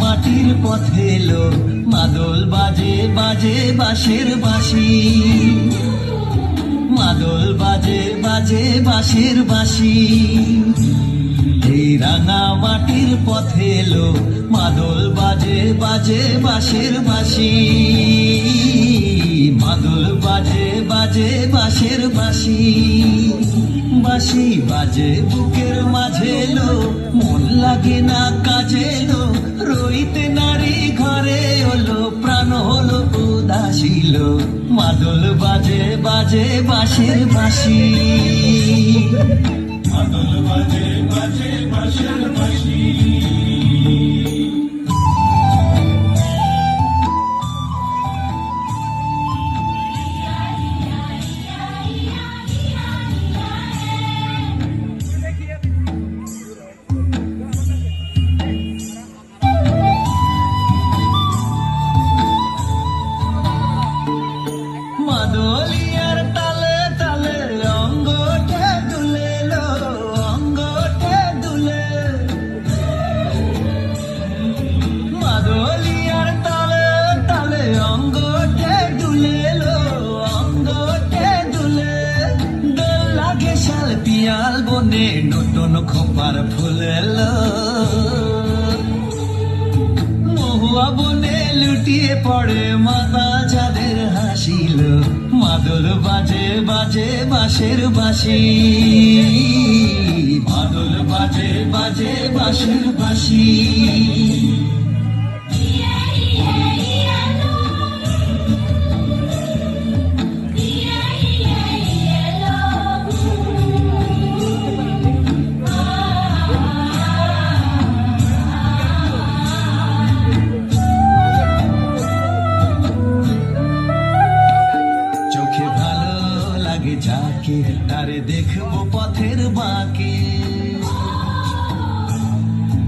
মাটির পথে এলো মাদল বাজে বাজে বাঁশের বাঁশি, মাদল বাজে বাজে বাঁশের বাঁশি। এই রাঙা মাটির পথে এলো মাদল বাজে বাজে বাঁশের বাঁশি, মাদল বাজে বাজে বাঁশের বাঁশি। বাঁশি বাজে বুকের মাঝে এলো, মন লাগে না কাজে এলো, রইতে নারী ঘরে হলো, প্রাণ হলো উদাসীল। মাদল বাজে বাজে বাঁশের বাঁশি, মাদল বাজে বাজে বাঁশের বাঁশি। মাদলিয়ার তালে তালে অঙ্গটা দুলে লো, অঙ্গটা দুলে। মাদলিয়ার তালে তালে অঙ্গটা দুলে লো, অঙ্গটা দুলে। দোল লাগে শাল পিয়াল বনে, নতুন খোপার ফুলেলো। মহুয়া বনে লুটিয়ে পড়ে মাতা যাদের হাসিল। মাদল বাজে বাজে বাঁশের বাঁশি, মাদল বাজে বাজে বাঁশের বাঁশি। যাকে তারে দেখবো পথের বাঁকে,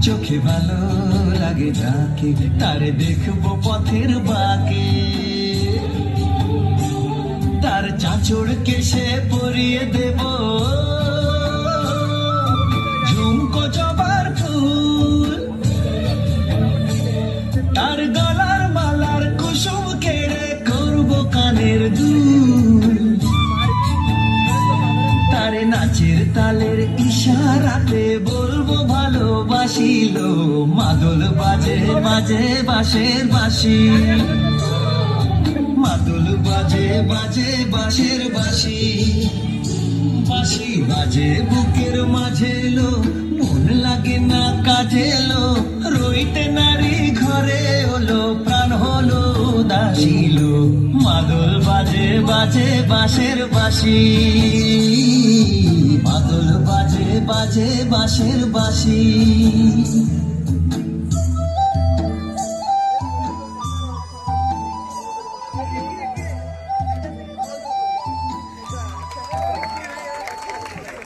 চোখে ভালো লাগে যাকে তারে দেখবো পথের বাঁকে। তার চাঁচড় কেশে পরিয়ে দেব ঝুমকো জবার ফুল, তার গলার মালার কুসুম কেড়ে করবো কানের দুল। তারে নাচের তালের ইশারাতে বলবো ভালোবাসিল। মাদল বাজে বাজে বাঁশের বাঁশি, মাদল বাজে বাজে বাঁশের বাঁশি। বাঁশি বাজে বুকের মাঝে এলো, মন লাগে না কাজে এলো, রইতে নারী ঘরে হলো, প্রাণ হলো উদাসীল। মাদল বাজে বাজে বাঁশের বাঁশি, মাদল বাজে বাজে বাঁশের বাঁশি।